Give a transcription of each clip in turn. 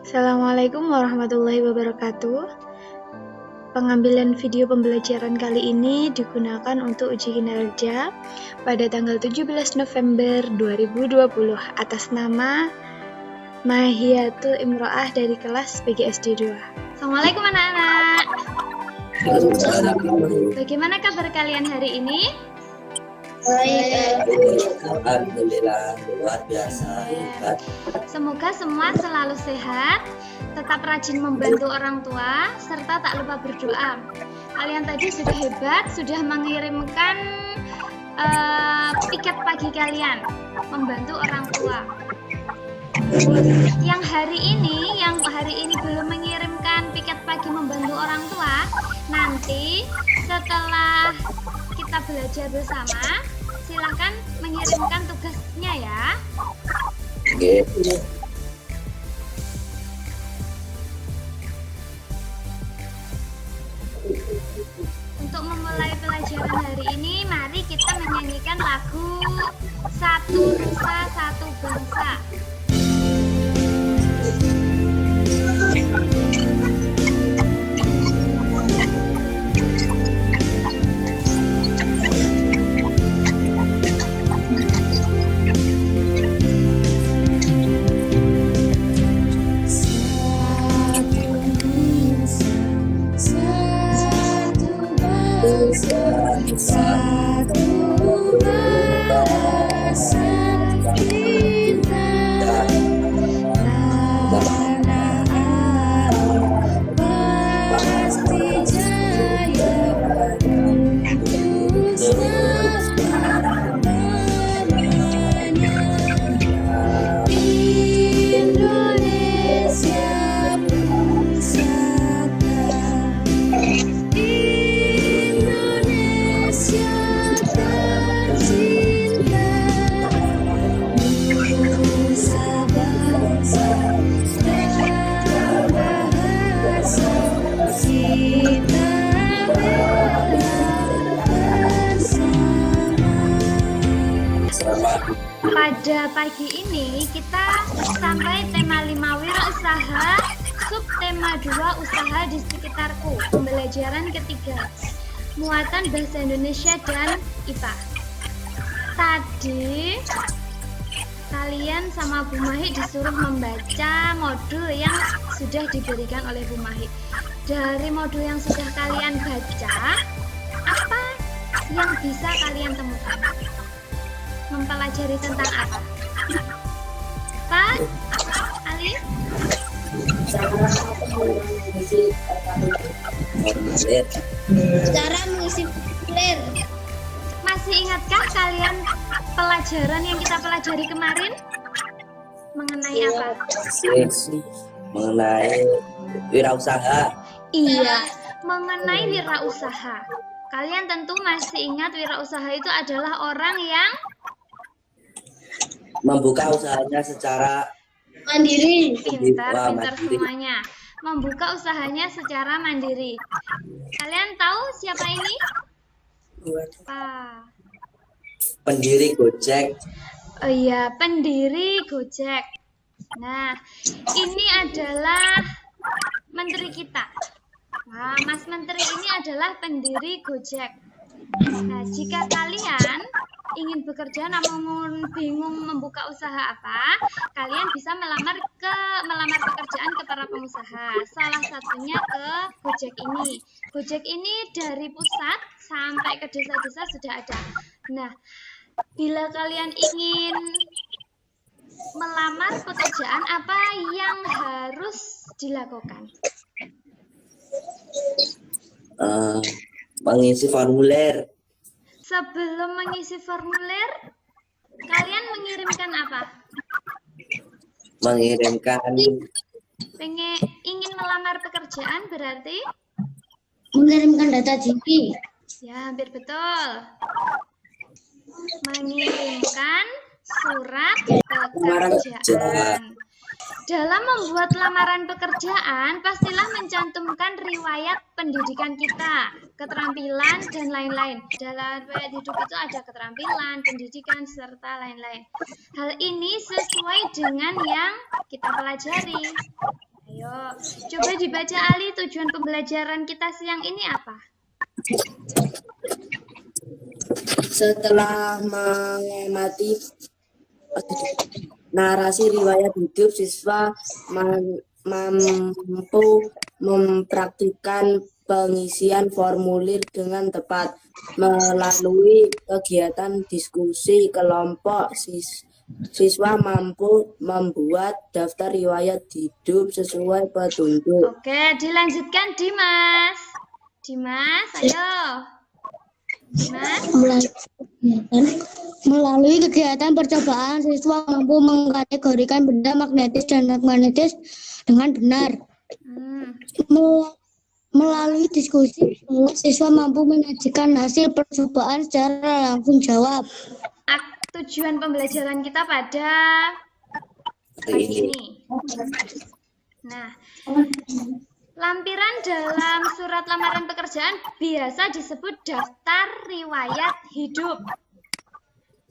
Assalamualaikum warahmatullahi wabarakatuh. Pengambilan video pembelajaran kali ini digunakan untuk uji kinerja pada tanggal 17 November 2020 atas nama Mahiyatul Imro'ah dari kelas PGSD 2. Assalamualaikum anak-anak. Bagaimana kabar kalian hari ini? Alhamdulillah, luar biasa. Semoga semua selalu sehat, tetap rajin membantu orang tua, serta tak lupa berdoa. Kalian tadi sudah hebat, sudah mengirimkan piket pagi kalian, membantu orang tua. Yang hari ini belum mengirimkan piket pagi membantu orang tua, nanti setelah kita belajar bersama, silahkan mengirimkan tugasnya ya. Oke. Untuk memulai pelajaran hari ini, mari kita menyanyikan lagu Satu Nusa Satu Bangsa. Pada pagi ini kita sampai tema 5 wirausaha, subtema 2 usaha di sekitarku. Pembelajaran ketiga, muatan bahasa Indonesia dan IPA. Tadi kalian sama Bu Mahi disuruh membaca modul yang sudah diberikan oleh Bu Mahi. Dari modul yang sudah kalian baca, apa yang bisa kalian temukan? Mempelajari tentang apa? Pak Ali? Cara mengisi formulir. Masih ingatkah kalian pelajaran yang kita pelajari kemarin? Mengenai apa? Mengenai wirausaha. Iya, mengenai wirausaha. Kalian tentu masih ingat wirausaha itu adalah orang yang membuka usahanya secara Mandiri. pintar mandiri. semuanya. Membuka usahanya secara mandiri. Kalian tahu siapa ini? Pak. Pendiri Gojek. Oh iya, pendiri Gojek. Nah, ini adalah menteri kita. Nah, Mas Menteri ini adalah pendiri Gojek. Nah, jika kalian ingin bekerja namun bingung membuka usaha apa, kalian bisa melamar pekerjaan ke para pengusaha. Salah satunya ke Gojek ini. Gojek ini dari pusat sampai ke desa-desa sudah ada. Nah, bila kalian ingin melamar pekerjaan, apa yang harus dilakukan? Mengisi formulir. Sebelum mengisi formulir, kalian mengirimkan apa? Mengirimkan Ingin melamar pekerjaan berarti? Mengirimkan data diri. Ya, hampir betul. Mengirimkan surat pekerjaan. Dalam membuat lamaran pekerjaan, pastilah mencantumkan riwayat pendidikan kita, keterampilan, dan lain-lain. Dalam riwayat hidup itu ada keterampilan, pendidikan, serta lain-lain. Hal ini sesuai dengan yang kita pelajari. Ayo, coba dibaca Ali, tujuan pembelajaran kita siang ini apa? Setelah mengamati narasi riwayat hidup, siswa mampu mempraktikkan pengisian formulir dengan tepat. Melalui kegiatan diskusi kelompok, siswa mampu membuat daftar riwayat hidup sesuai petunjuk. Oke, dilanjutkan Dimas. Dimas, ayo. Dimas. Melalui kegiatan percobaan, siswa mampu mengkategorikan benda magnetis dan non-magnetis dengan benar. Melalui diskusi, siswa mampu menyajikan hasil percobaan secara langsung jawab. Tujuan pembelajaran kita pada hari ini. Nah, lampiran dalam surat lamaran pekerjaan biasa disebut daftar riwayat hidup.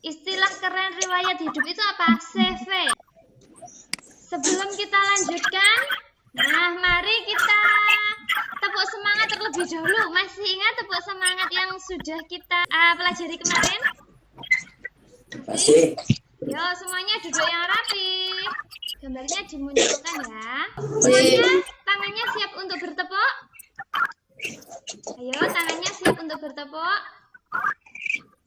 Istilah keren riwayat hidup itu apa? CV. Sebelum kita lanjutkan, nah mari kita tepuk semangat terlebih dahulu. Masih ingat tepuk semangat yang sudah kita pelajari kemarin? Masih. Yo, semuanya duduk yang rapi. Gambarnya dimunculkan ya. Semuanya tangannya siap untuk bertepuk? Ayo, tangannya siap untuk bertepuk.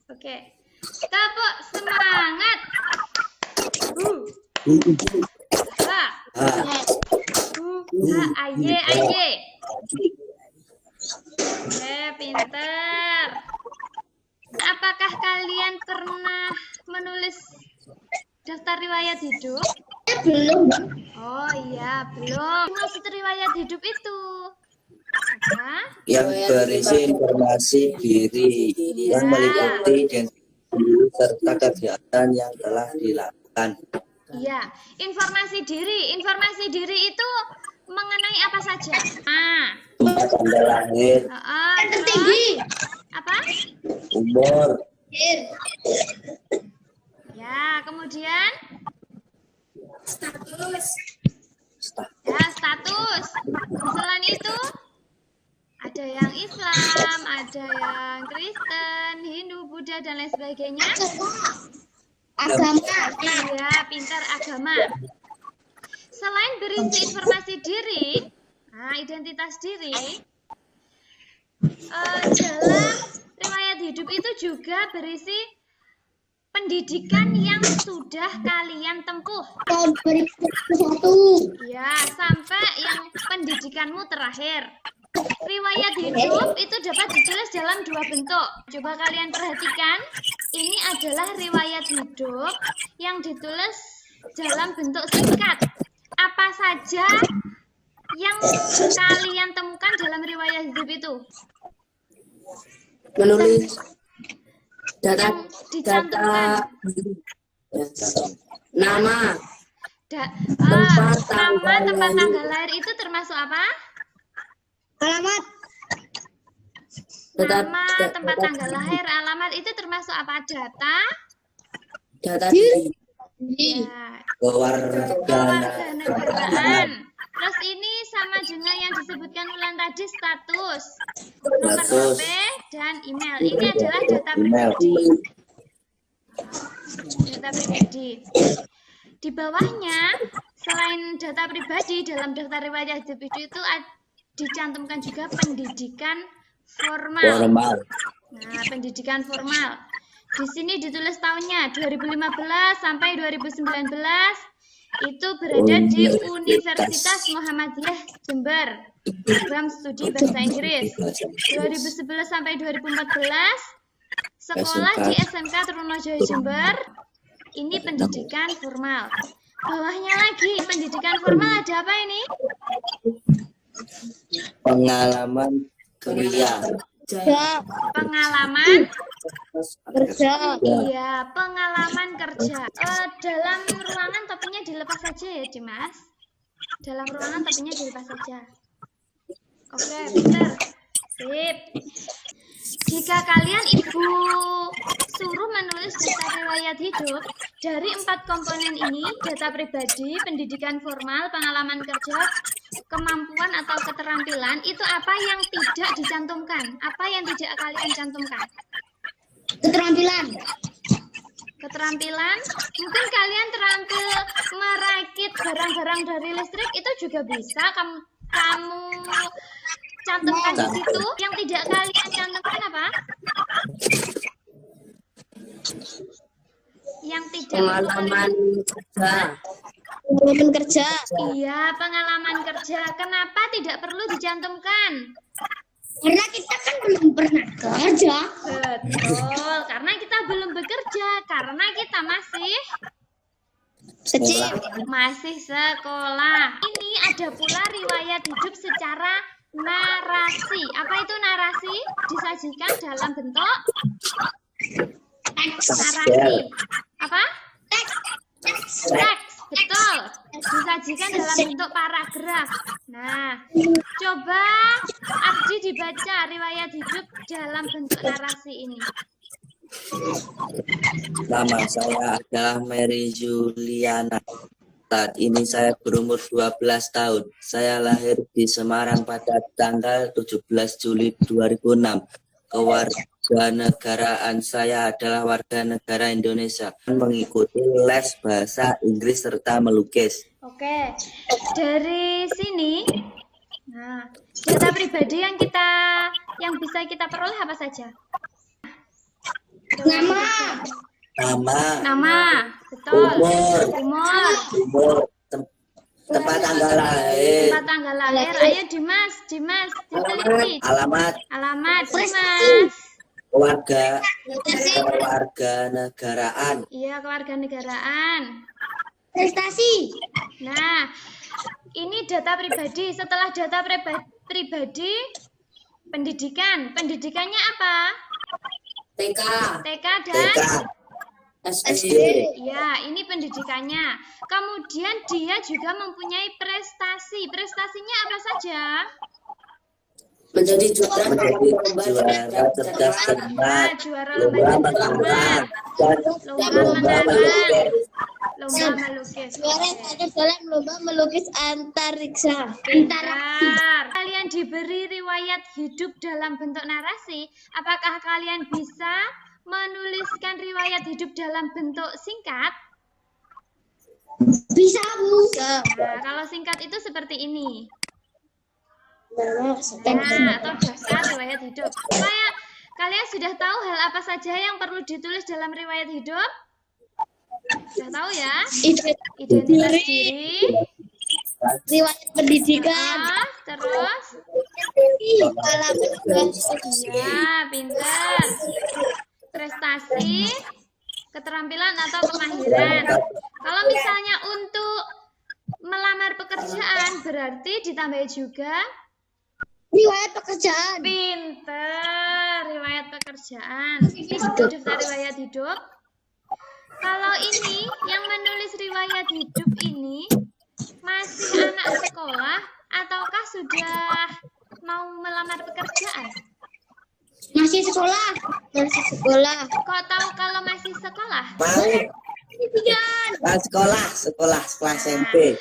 Oke. Tepuk semangat. Ha. Aye, aye. Oke, pinter. Apakah kalian pernah menulis daftar riwayat hidup? Belum. Oh iya, belum. Maksud riwayat hidup itu apa? Yang berisi informasi diri yang meliputi identitas serta kegiatan yang telah dilakukan. Iya, informasi diri. Informasi diri itu mengenai apa saja? Tanggal lahir, Tertinggi. Apa? umur, Ya, kemudian status, ya status. Selain itu ada yang Islam, ada yang Kristen, Hindu, Buddha dan lain sebagainya. Agama. Iya, pintar agama. Selain berisi informasi diri, identitas diri, dalam riwayat hidup itu juga berisi pendidikan yang sudah kalian tempuh. Tahun 2021. Ya, sampai yang pendidikanmu terakhir. Riwayat hidup itu dapat ditulis dalam dua bentuk. Coba kalian perhatikan, ini adalah riwayat hidup yang ditulis dalam bentuk singkat. Apa saja yang kalian temukan dalam riwayat hidup itu? Menulis data Yang dicantumkan. nama, Nama, tanggal tempat lahir. tanggal lahir itu termasuk apa? Alamat. Nama, tempat tanggal lahir, alamat itu termasuk apa? Data diri. Ya, kewarganegaraan, Terus ini sama juga yang disebutkan Ulan tadi, status, nomor Status. HP dan email. Ini adalah data email. pribadi. Data pribadi. Di bawahnya, selain data pribadi dalam daftar riwayat hidup itu dicantumkan juga pendidikan formal. formal, Nah, pendidikan formal. Di sini ditulis tahunnya 2015 sampai 2019. Itu berada di Universitas Muhammadiyah Jember. Program studi bahasa Inggris. 2011 sampai 2014 sekolah di SMK Trunojoyo Jember. Ini pendidikan formal. Bawahnya lagi pendidikan formal ada apa ini? pengalaman kerja, Pengalaman Kerja. Iya, pengalaman kerja. Dalam ruangan topinya dilepas saja ya, Dimas. Dalam ruangan tapinya dilepas saja. Oke, pinter. Sip. Jika kalian Ibu suruh menulis data riwayat hidup dari 4 komponen ini, data pribadi, pendidikan formal, pengalaman kerja, kemampuan atau keterampilan, itu apa yang tidak dicantumkan? Apa yang tidak kalian cantumkan? Keterampilan. Keterampilan, mungkin kalian terampil merakit barang-barang dari listrik, itu juga bisa kamu cantumkan di situ. Yang tidak kalian cantumkan apa? Yang tidak Pengalaman kerja. Pengalaman kerja. Iya, pengalaman kerja. Kenapa tidak perlu dicantumkan? Karena kita kan belum pernah kerja. Betul, karena kita belum bekerja, karena kita masih sekolah. Ini ada pula riwayat hidup secara narasi. Apa itu narasi? Disajikan dalam bentuk narasi. Apa? Teks. Betul. Disajikan dalam bentuk paragraf. Nah, coba Abdi dibaca riwayat hidup dalam bentuk narasi ini. Nama saya adalah Mary Juliana. Saat ini saya berumur 12 tahun. Saya lahir di Semarang pada tanggal 17 Juli 2006. Kewarganegaraan saya adalah warga negara Indonesia. Mengikuti les bahasa Inggris serta melukis. Oke, dari sini, nah, data pribadi yang bisa kita peroleh apa saja? Nama, betul. Umur, tempat tanggal lahir. Ayo Dimas, diteliti. Alamat, Dimas. kewarganegaraan. Iya, kewarganegaraan. Prestasi. Nah, ini data pribadi. Setelah data pribadi, pendidikan. Pendidikannya apa? TK. TK dan SD. ya, ini pendidikannya. Kemudian dia juga mempunyai prestasi. Prestasinya apa saja? Menjadi juara cerdas cermat, Juara lomba cermat, lomba melukis. Dalam lomba melukis antariksa. Pintar. Kalian diberi riwayat hidup dalam bentuk narasi. Apakah kalian bisa menuliskan riwayat hidup dalam bentuk singkat? Bisa, Bu. Nah, kalau singkat itu seperti ini. Nah, Atau daftar riwayat hidup. Supaya kalian sudah tahu hal apa saja yang perlu ditulis dalam riwayat hidup? Sudah tahu ya? Identitas diri, riwayat pendidikan. terus ya, pintar. Prestasi, keterampilan atau kemahiran. Kalau misalnya untuk melamar pekerjaan berarti ditambah juga Riwayat pekerjaan. pintar, riwayat pekerjaan. Ini daftar riwayat hidup. Kalau ini yang menulis riwayat hidup ini masih anak sekolah ataukah sudah mau melamar pekerjaan? Masih sekolah. Kok tahu kalau masih sekolah? Sekolah SMP.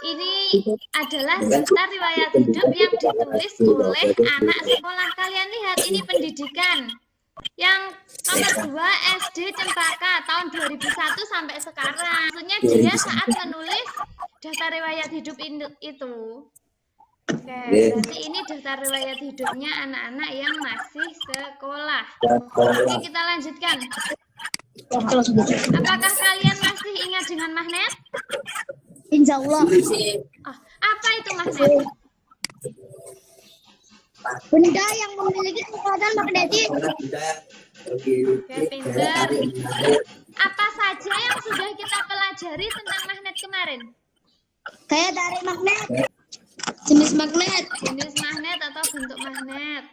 Ini adalah daftar riwayat hidup yang ditulis oleh anak sekolah. Kalian lihat ini pendidikan. Yang nomor 2 SD Cempaka tahun 2001 sampai sekarang. Maksudnya dia saat menulis daftar riwayat hidup itu. Oke, berarti ini daftar riwayat hidupnya anak-anak yang masih sekolah. Oke, kita lanjutkan. Apakah kalian masih ingat dengan magnet? Insya Allah. Oh, apa itu magnet? Benda yang memiliki kekuatan magnetik. Oke, pintar. Apa saja yang sudah kita pelajari tentang magnet kemarin? Kayak tarik magnet. Jenis magnet. Jenis magnet atau bentuk magnet.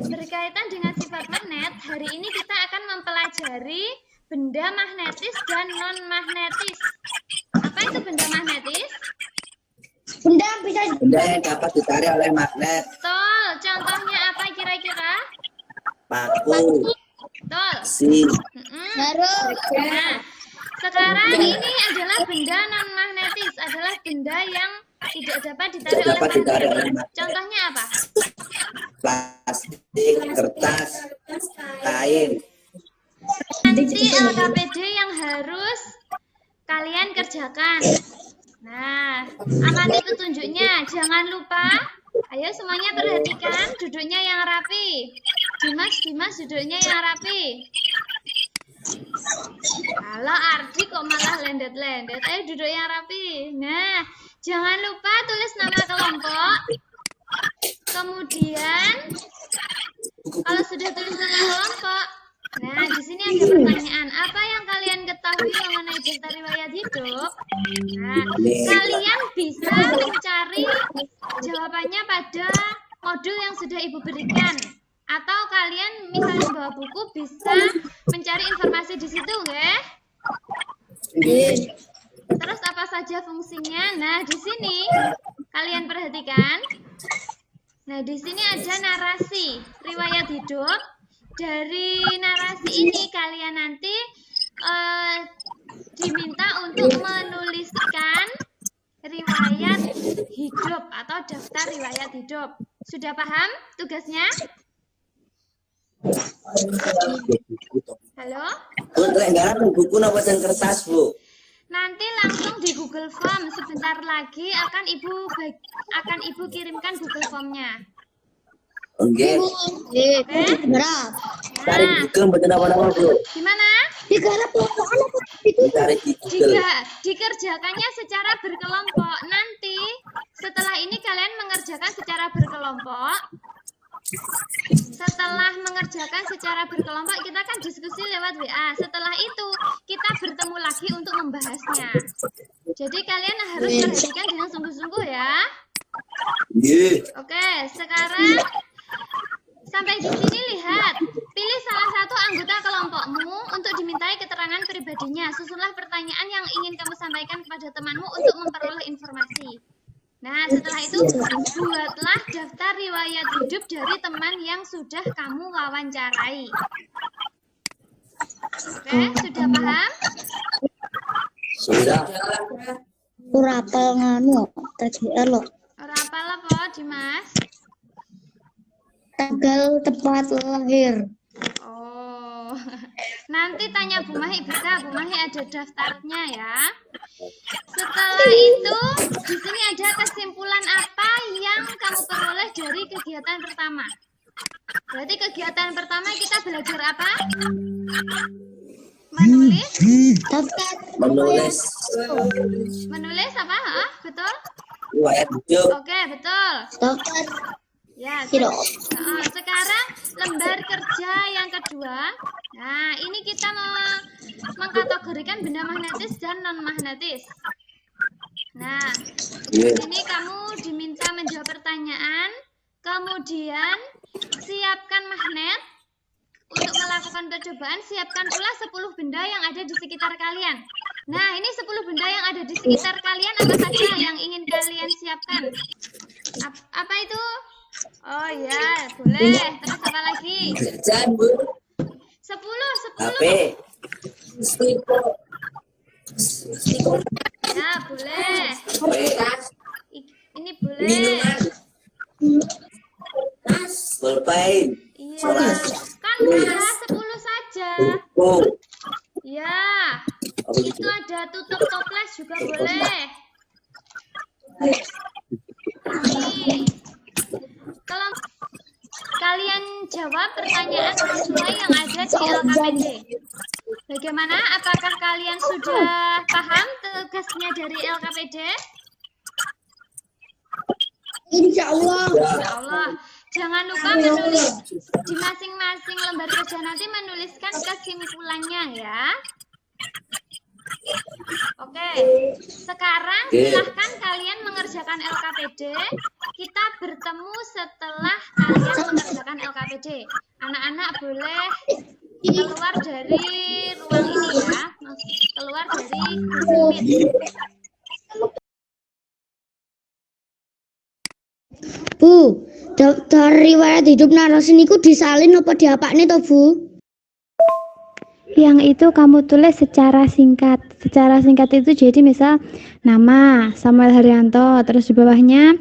Berkaitan dengan sifat magnet, hari ini kita akan mempelajari benda magnetis dan non-magnetis. Apa itu benda magnetis? Benda bisa Benda yang dapat ditarik oleh magnet. Betul. Contohnya apa kira-kira? Paku, Betul. besi, Mm-mm. Nah, sekarang ini adalah benda non magnetis, adalah benda yang tidak dapat ditarik tidak oleh dapat ditarik oleh magnet. magnet. Contohnya apa? Plastik, kertas, kain. Nanti LKPD yang harus kalian kerjakan. Nah, amati petunjuknya. Jangan lupa, ayo semuanya perhatikan duduknya yang rapi. Dimas duduknya yang rapi. Kalau Ardi kok malah lendet-lendet. Ayo duduk yang rapi. Nah, jangan lupa tulis nama kelompok. Kemudian, kalau sudah tulis nama kelompok, nah di sini ada pertanyaan. Apa yang kalian ketahui mengenai daftar riwayat hidup? Nah, kalian bisa mencari jawabannya pada modul yang sudah Ibu berikan. Atau kalian misalnya bawa buku bisa mencari informasi di situ, nggih? Terus apa saja fungsinya? Nah, di sini kalian perhatikan. Nah, di sini ada narasi riwayat hidup. Dari narasi ini kalian nanti diminta untuk menuliskan riwayat hidup atau daftar riwayat hidup. Sudah paham tugasnya? Halo? Untuk enggaran buku napa dan kertas, Bu? Nanti langsung di Google Form. Sebentar lagi akan Ibu kirimkan Google Form-nya. Oke. berapa? Tarik Nah, Google mboten apa-apa, Bu. gimana? Digarap pokoknya Ditarik di Google. Dikerjakannya secara berkelompok. Nanti setelah ini kalian mengerjakan secara berkelompok. Setelah mengerjakan secara berkelompok, kita kan diskusi lewat WA. Setelah itu, kita bertemu lagi untuk membahasnya. Jadi kalian harus perhatikan dengan sungguh-sungguh ya. Nggih. Oke, sekarang sampai di sini lihat. Pilih salah satu anggota kelompokmu untuk dimintai keterangan pribadinya. Susunlah pertanyaan yang ingin kamu sampaikan kepada temanmu untuk memperoleh informasi. Nah, setelah itu buatlah daftar riwayat hidup dari teman yang sudah kamu wawancarai. Oke, sudah paham? Sudah. Rapel nganu TGR loh. Ora apal apa, Dimas? Tanggal tempat lahir. Oh, nanti tanya Bu Mahi bisa. Bu Mahi ada daftarnya ya. Setelah itu, di sini ada kesimpulan apa yang kamu peroleh dari kegiatan pertama. Berarti kegiatan pertama kita belajar apa? Menulis. Daftar Menulis Menulis apa? Hah? Betul? riwayat hidup. Oke, betul. daftar Ya, hidup. sekarang lembar kerja yang kedua. Nah, ini kita mengkategorikan benda magnetis dan non magnetis. Nah, di sini kamu diminta menjawab pertanyaan, kemudian siapkan magnet. Untuk melakukan percobaan, siapkan pula 10 benda yang ada di sekitar kalian. Nah, ini 10 benda yang ada di sekitar kalian, apa saja yang ingin kalian siapkan? Apa itu? Oh ya, boleh. Terus apa lagi? Kerjaan, Bu. 10. HP, Ya, boleh. Kertas, Ini boleh. minuman, tas, pulpen, Iya. Kan udah 10 saja. buku. Ya. Apa Itu gitu? ada tutup toples juga boleh. Nih. Kalau kalian jawab pertanyaan sesuai yang ada di LKPD. Bagaimana? Apakah kalian sudah paham tugasnya dari LKPD? Insya Allah. Ya Allah. Jangan lupa menulis di masing-masing lembar kerja nanti menuliskan kesimpulannya ya. Oke, sekarang silahkan kalian mengerjakan LKPD. Kita bertemu setelah kalian mengerjakan LKPD. Anak-anak boleh keluar dari ruang ini ya, keluar dari Google Meet. Bu, daftar riwayat hidup narasi niku disalin apa diapakne to, Bu? Yang itu kamu tulis secara singkat. Secara singkat itu jadi misal nama Samuel Haryanto, terus di bawahnya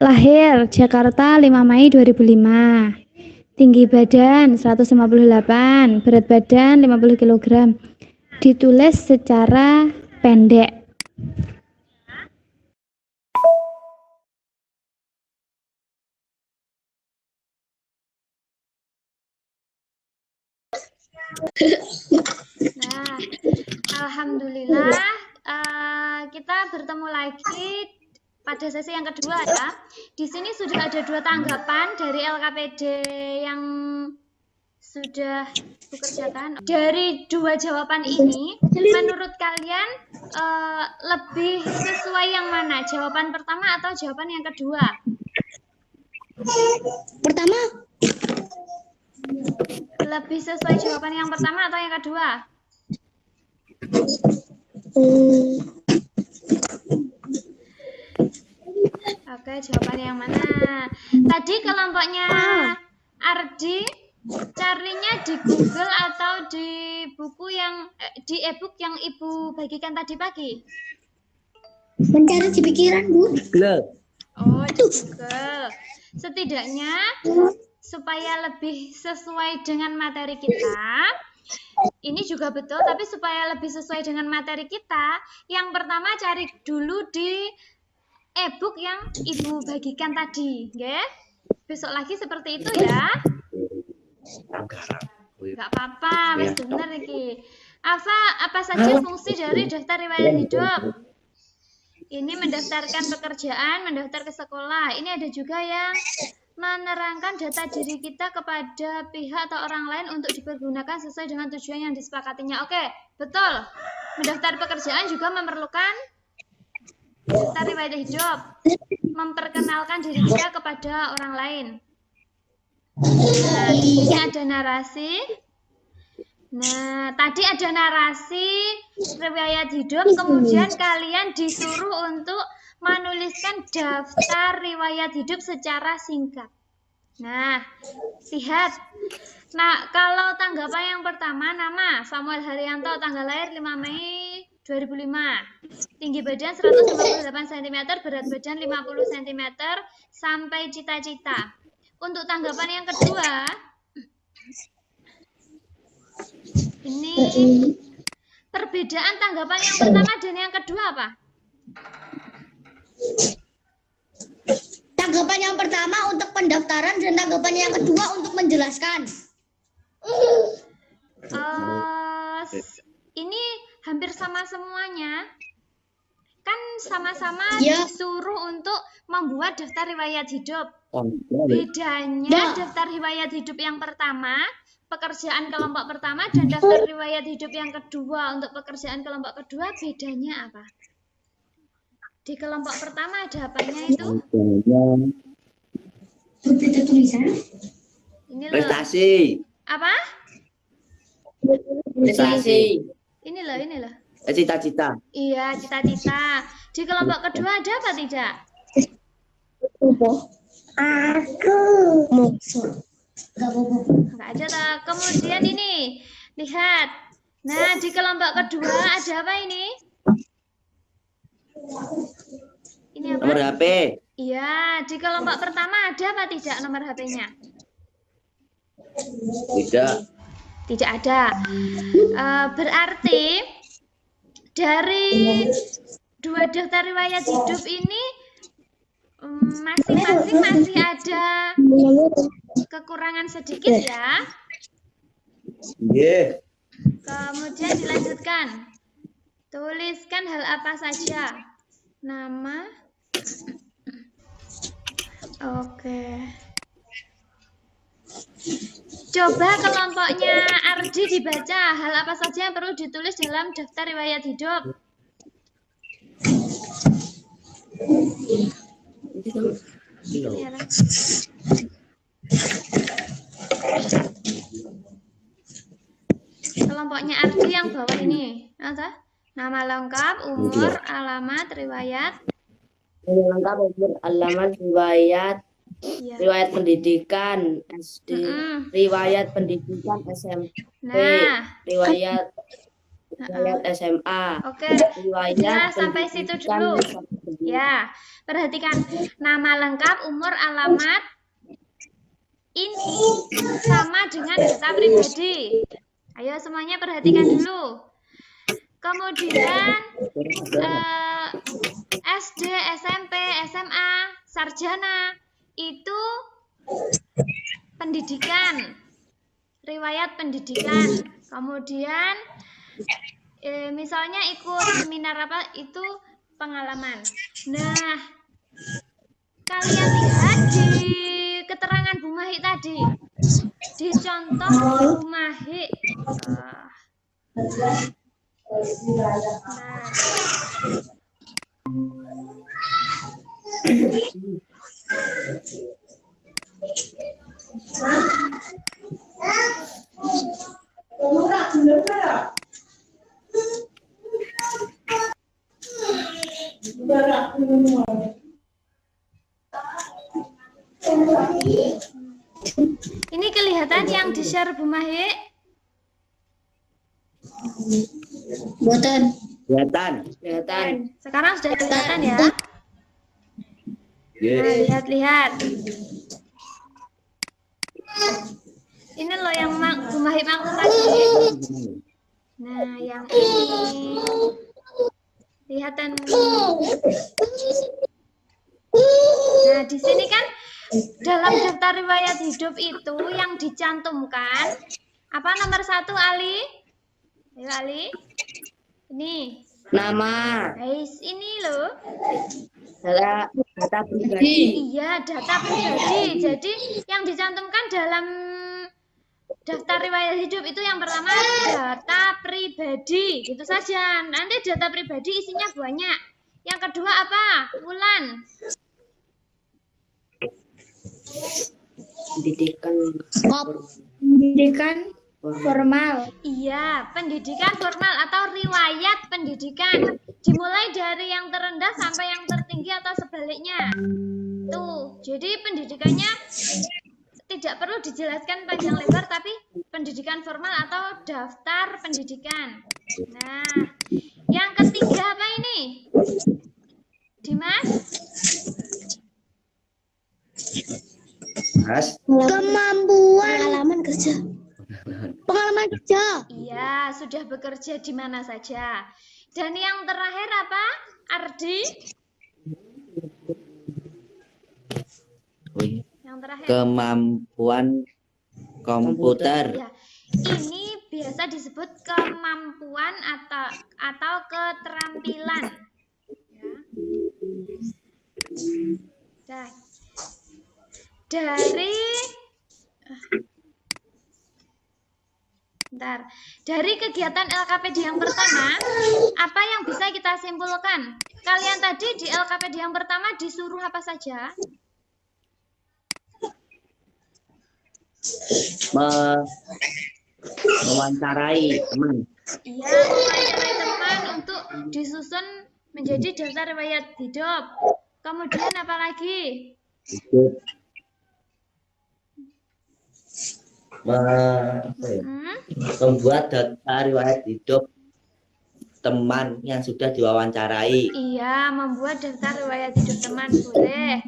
lahir Jakarta 5 Mei 2005. Tinggi badan 158, berat badan 50 kg. Ditulis secara pendek. Nah, alhamdulillah kita bertemu lagi pada sesi yang kedua ya. Di sini sudah ada 2 tanggapan dari LKPD yang sudah dikerjakan. Dari 2 jawaban ini, menurut kalian lebih sesuai yang mana? Jawaban pertama atau jawaban yang kedua? Pertama. Lebih sesuai jawaban yang pertama atau yang kedua? Oke, jawaban yang mana? Tadi kelompoknya Ardi carinya di Google atau di buku yang di e-book yang Ibu bagikan tadi pagi? Mencari di pikiran, Bu. Oh, di Google. Setidaknya supaya lebih sesuai dengan materi kita, ini juga betul, tapi supaya lebih sesuai dengan materi kita, yang pertama cari dulu di e-book yang Ibu bagikan tadi, ya. Besok lagi seperti itu ya. Gak apa-apa, wis bener iki. Apa saja fungsi dari daftar riwayat hidup? Ini mendaftarkan pekerjaan, mendaftar ke sekolah. Ini ada juga yang menerangkan data diri kita kepada pihak atau orang lain untuk dipergunakan sesuai dengan tujuan yang disepakatinya. Oke, betul. Mendaftar pekerjaan juga memerlukan daftar riwayat hidup. Memperkenalkan diri kita kepada orang lain. Nah, ini ada narasi. Nah, tadi ada narasi riwayat hidup, kemudian kalian disuruh untuk menuliskan daftar riwayat hidup secara singkat. Nah, lihat. Nah, kalau tanggapan yang pertama, nama Samuel Haryanto, tanggal lahir 5 Mei 2005. Tinggi badan 158 cm, berat badan 50 cm, sampai cita-cita. Untuk tanggapan yang kedua, ini perbedaan tanggapan yang pertama dan yang kedua apa? Tanggapan yang pertama untuk pendaftaran dan tanggapan yang kedua untuk menjelaskan. Ini hampir sama semuanya. Kan sama-sama Ya. disuruh untuk membuat daftar riwayat hidup. Ya. Bedanya daftar riwayat hidup yang pertama, pekerjaan kelompok pertama, dan daftar riwayat hidup yang kedua untuk pekerjaan kelompok kedua, bedanya apa? Di kelompok pertama ada apanya itu? Berbeda tulisan. Ini loh. Prestasi. Apa? Prestasi. Ini loh. Cita-cita. Iya, cita-cita. Di kelompok kedua ada apa tidak? Aku mau. Enggak ada toh. Kemudian ini, lihat. Nah, di kelompok kedua ada apa ini? Ini apa? Nomor HP. Iya, di kelompok pertama ada apa tidak nomor HP-nya? Tidak. Tidak ada. Berarti dari 2 daftar riwayat hidup ini masing-masing masih ada kekurangan sedikit ya. Iya. Kemudian dilanjutkan. Tuliskan hal apa saja. Nama. Oke. Coba kelompoknya Ardi dibaca. Hal apa saja yang perlu ditulis dalam daftar riwayat hidup? Iya. Kelompoknya Ardi yang bawah ini. Apa? Nama lengkap, umur, alamat, riwayat lengkap umur, alamat, riwayat, Ya. riwayat pendidikan SD, Mm-mm. riwayat pendidikan SMP, Nah, riwayat uh-uh. SMA, Oke, riwayat udah sampai situ pendidikan dulu. SMP. Ya, perhatikan nama lengkap, umur, alamat ini sama dengan data pribadi. Ayo semuanya perhatikan dulu. Kemudian SD, SMP, SMA, sarjana itu pendidikan, riwayat pendidikan. Kemudian misalnya ikut seminar apa itu pengalaman. Nah, kalian lihat di keterangan Bu Mahi tadi, di contoh Bu Mahi. Ini kelihatan yang di-share Bu Mahi? Buatan. Kelihatan. Sekarang sudah kelihatan ya? Nah, lihat-lihat. Ini loh yang Bu Mahi maksud tadi. Nah, yang ini. Lihatan. Nah, di sini kan dalam daftar riwayat hidup itu yang dicantumkan apa nomor 1, Ali? Ayo Ali. Ini. Nama, Guys, ini loh. data pribadi. Iya, data pribadi. Jadi yang dicantumkan dalam daftar riwayat hidup itu yang pertama data pribadi. Itu saja. Nanti data pribadi isinya banyak. Yang kedua apa? Wulan. Pendidikan Formal. Iya, pendidikan formal atau riwayat pendidikan. Dimulai dari yang terendah sampai yang tertinggi atau sebaliknya. Tuh, jadi pendidikannya tidak perlu dijelaskan panjang lebar, tapi pendidikan formal atau daftar pendidikan. Nah, yang ketiga apa ini? Dimas? Kemampuan. Pengalaman kerja. Iya, sudah bekerja di mana saja. Dan yang terakhir apa? Ardi? Yang terakhir. Kemampuan komputer. Ya, ini biasa disebut kemampuan atau keterampilan. Ya. Dah. Dari kegiatan LKPD yang pertama, apa yang bisa kita simpulkan? Kalian tadi di LKPD yang pertama disuruh apa saja? Mewawancarai teman. Iya, mewawancarai teman untuk disusun menjadi daftar riwayat hidup. Kemudian apa lagi? Membuat daftar riwayat hidup teman yang sudah diwawancarai. Iya, membuat daftar riwayat hidup teman boleh.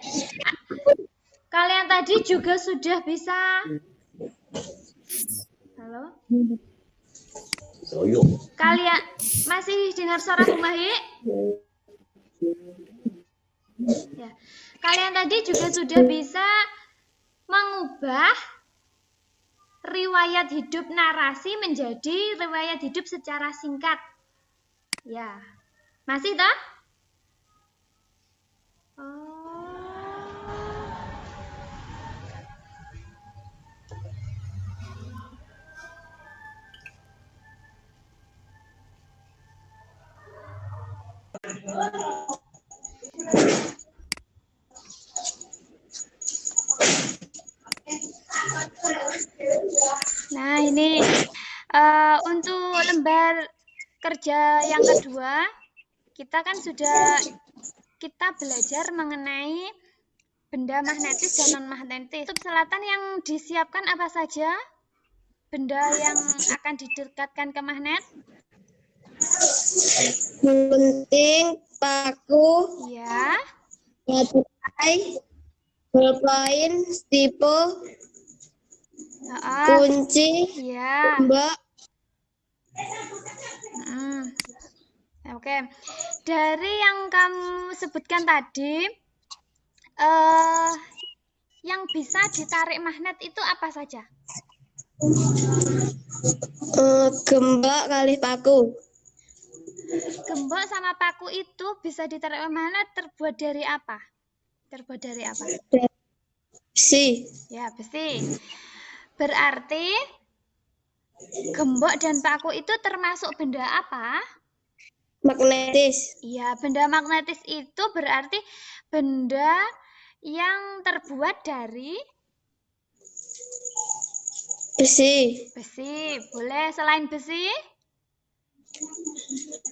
Kalian tadi juga sudah bisa. Halo? Kalian masih dengar suara Bu Mahi? Ya. Kalian tadi juga sudah bisa mengubah riwayat hidup narasi menjadi riwayat hidup secara singkat. Ya. Masih toh? Nah, ini untuk lembar kerja yang kedua, kita kan sudah kita belajar mengenai benda magnetis dan non-magnetis. Kutub selatan yang disiapkan apa saja? Benda yang akan didekatkan ke magnet? Gunting, paku, Ya. baterai, bolpoin, stipul, Heeh. kunci, Ya. mbak, Oke. Dari yang kamu sebutkan tadi, yang bisa ditarik magnet itu apa saja? gembok kali paku, Gembok sama paku itu bisa ditarik oleh magnet terbuat dari apa? Terbuat dari apa? besi, Ya, besi. Berarti gembok dan paku itu termasuk benda apa? magnetis, Iya, benda magnetis itu berarti benda yang terbuat dari besi, besi. Boleh selain besi?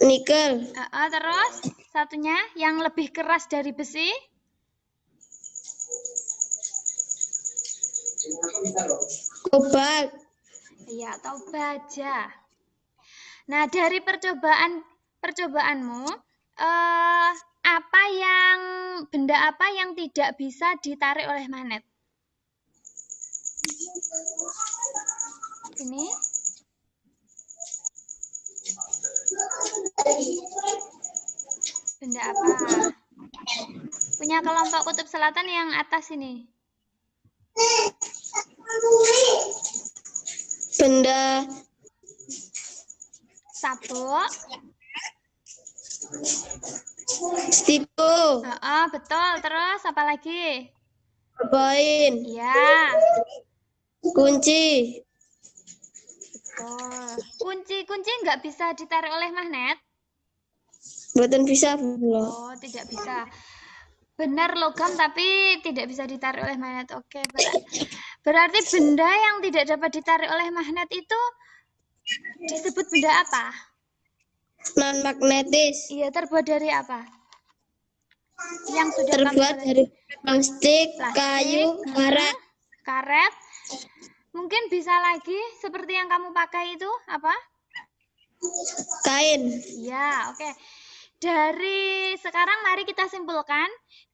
nikel, Terus satunya yang lebih keras dari besi? kobalt, Iya, atau baja. Nah, dari percobaanmu, benda apa yang tidak bisa ditarik oleh magnet? Ini? Benda apa? Punya kelompok kutub selatan yang atas ini. benda Sabuk. stipul, Betul. Terus apa lagi? bolpoin, Iya, kunci, betul. Kunci nggak bisa ditarik oleh magnet? buatan bisa belum? Oh, tidak bisa. Benar logam tapi tidak bisa ditarik oleh magnet. Oke, berarti benda yang tidak dapat ditarik oleh magnet itu disebut benda apa? Non magnetis, Iya, terbuat dari apa? Yang sudah terbuat kamu dari plastik, plastik, kayu, karet, karet. Mungkin bisa lagi seperti yang kamu pakai itu apa? kain, Ya, oke. Dari sekarang mari kita simpulkan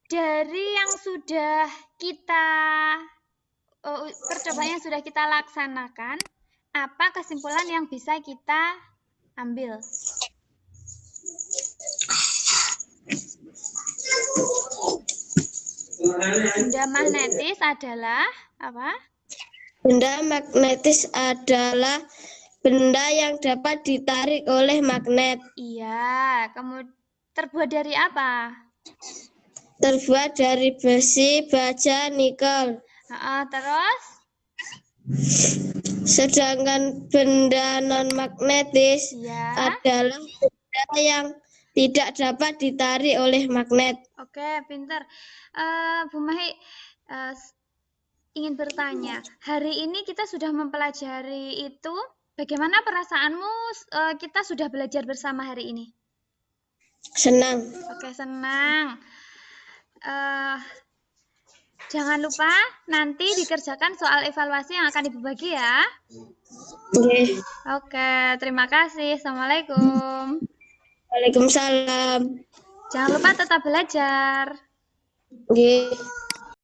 dari yang sudah kita percobaan yang sudah kita laksanakan, apa kesimpulan yang bisa kita ambil? Benda magnetis adalah apa? benda magnetis adalah benda yang dapat ditarik oleh magnet, Iya, kemudian terbuat dari apa? terbuat dari besi, baja, nikel. Terus? Sedangkan benda non magnetis Ya. adalah benda yang tidak dapat ditarik oleh magnet. Oke, pinter. Bu Mahi ingin bertanya, hari ini kita sudah mempelajari itu. Bagaimana perasaanmu? Kita sudah belajar bersama hari ini. Senang. Oke, senang. Jangan lupa nanti dikerjakan soal evaluasi yang akan Ibu bagi ya. Oke. Oke, terima kasih. Assalamualaikum. Waalaikumsalam. Jangan lupa tetap belajar. Oke.